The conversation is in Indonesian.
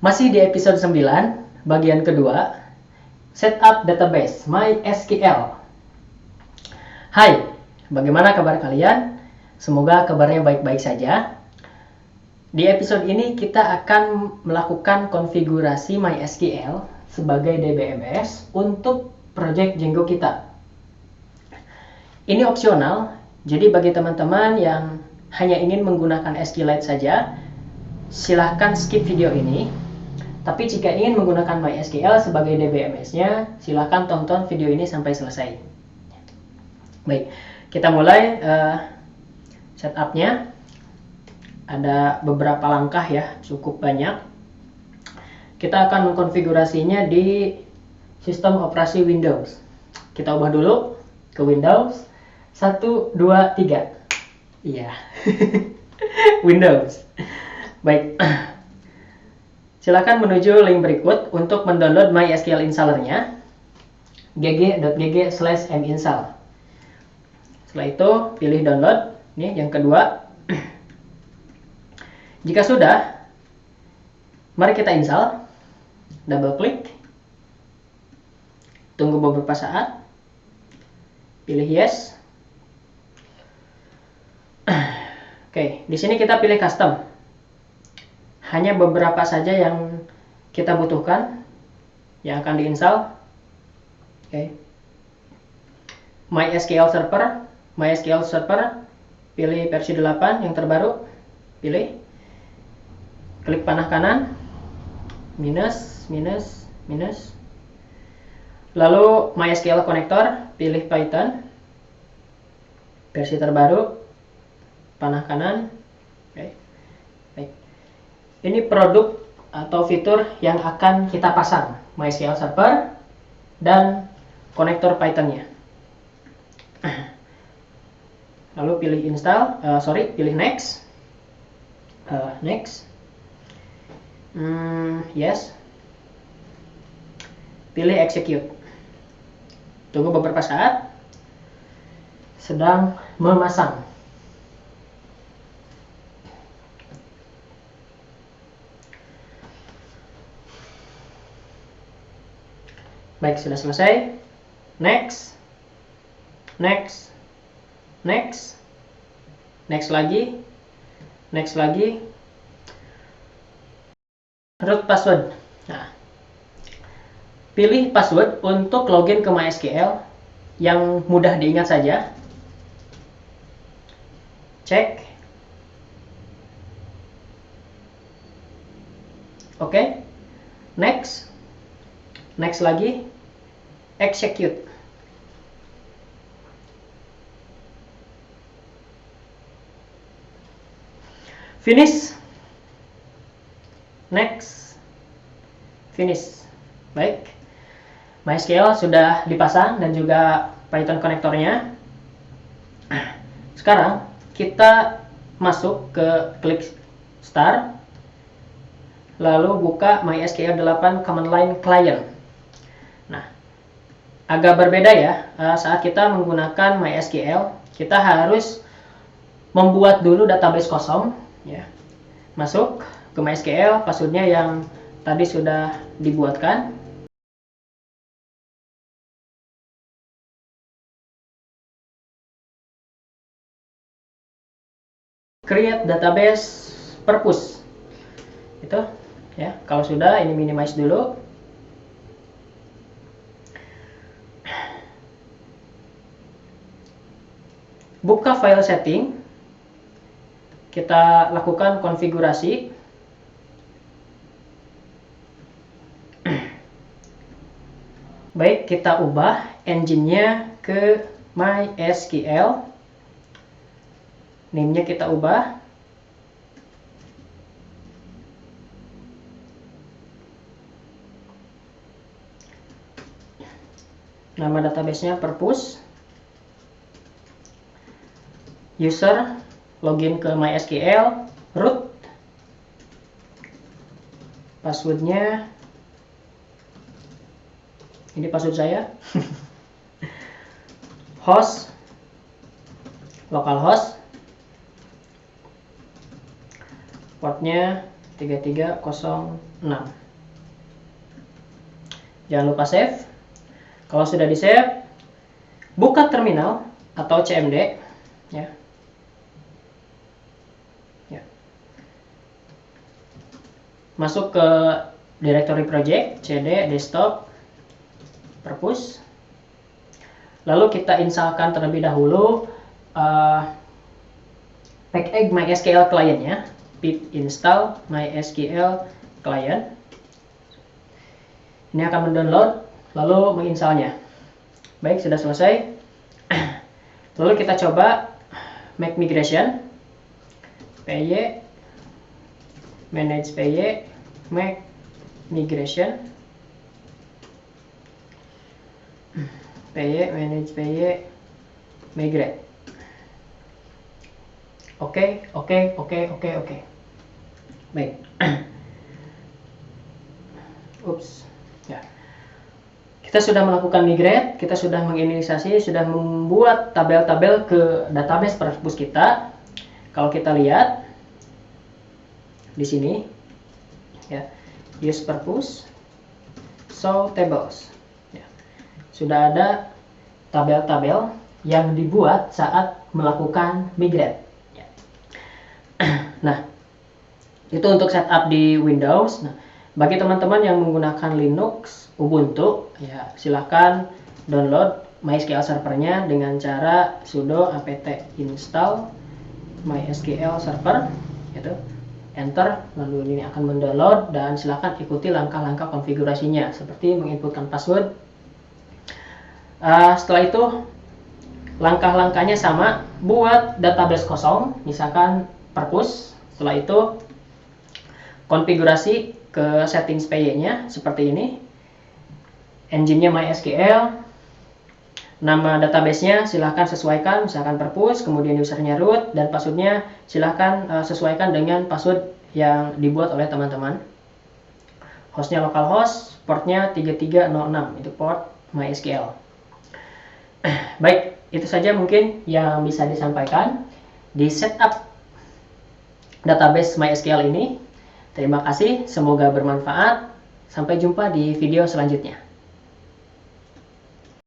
Masih di episode 9, bagian kedua, Setup Database MySQL. Hai, bagaimana kabar kalian? Semoga kabarnya baik-baik saja. Di episode ini kita akan melakukan konfigurasi MySQL sebagai DBMS untuk project Django kita. Ini opsional, jadi bagi teman-teman yang hanya ingin menggunakan SQLite saja, silahkan skip video ini. Tapi jika ingin menggunakan MySQL sebagai DBMS-nya, silahkan tonton video ini sampai selesai. Baik, kita mulai setup-nya. Ada beberapa langkah ya, cukup banyak. Kita akan mengkonfigurasinya di sistem operasi Windows. Kita ubah dulu ke Windows 1, 2, 3. Iya. Windows. Baik. Silakan menuju link berikut untuk mendownload MySQL installer-nya, gg.gg/minstall. Setelah itu pilih download. Ini yang kedua. Jika sudah, mari kita install. Double klik. Tunggu beberapa saat. Pilih yes. Oke, di sini kita pilih custom. Hanya beberapa saja yang kita butuhkan yang akan diinstal. Oke. MySQL Server, pilih versi 8 yang terbaru, pilih, klik panah kanan, minus, lalu MySQL Connector, pilih Python, versi terbaru, panah kanan. Oke. Baik. Ini produk atau fitur yang akan kita pasang, MySQL Server dan konektor Python-nya. Lalu pilih pilih next. Yes. Pilih execute. Tunggu beberapa saat. Sedang memasang. Baik, sudah selesai. Next lagi. Root password. Nah, pilih password untuk login ke MySQL yang mudah diingat saja. Cek. Oke. Next lagi. Execute. Finish. Baik. MySQL sudah dipasang dan juga Python konektornya. Sekarang kita masuk ke klik start. Lalu buka MySQL 8 command line client. Nah, agak berbeda ya. Saat kita menggunakan MySQL, kita harus membuat dulu database kosong ya. Masuk ke MySQL, passwordnya yang tadi sudah dibuatkan. Create database purpose. Itu ya. Kalau sudah, ini minimize dulu. Buka file setting. Kita lakukan konfigurasi. Baik, kita ubah engine-nya ke MySQL. Name-nya kita ubah. Nama database-nya purpose. User login ke MySQL, root, passwordnya, ini password saya, host, localhost, portnya 3306. Jangan lupa save. Kalau sudah di save, buka terminal atau CMD ya. Masuk ke directory project, cd desktop perpus. Lalu kita installkan terlebih dahulu packages MySQL client-nya, pip install MySQL client. Ini akan mendownload lalu menginstalnya. Baik, sudah selesai. Lalu kita coba make migration, py manage py make migration, py manage py migrate. Oke. Baik. Ups. Ya. Kita sudah melakukan migrate, kita sudah menginisiasi, sudah membuat tabel-tabel ke database perpus kita. Kalau kita lihat di sini ya, use perpus show tables ya. Sudah ada tabel-tabel yang dibuat saat melakukan migrate ya. Nah, itu untuk setup di Windows. Nah, bagi teman-teman yang menggunakan Linux, Ubuntu ya, silahkan download MySQL servernya dengan cara sudo apt install MySQL server gitu. Enter, lalu ini akan mendownload dan silahkan ikuti langkah-langkah konfigurasinya seperti menginputkan password. Setelah itu langkah-langkahnya sama, buat database kosong, misalkan perpus. Setelah itu konfigurasi ke settings py-nya seperti ini, engine-nya MySQL, nama database-nya silahkan sesuaikan, misalkan perpus, kemudian usernya root, dan passwordnya silahkan sesuaikan dengan password yang dibuat oleh teman-teman. Hostnya localhost, portnya 3306, itu port MySQL. Baik, itu saja mungkin yang bisa disampaikan di setup database MySQL ini. Terima kasih, semoga bermanfaat. Sampai jumpa di video selanjutnya.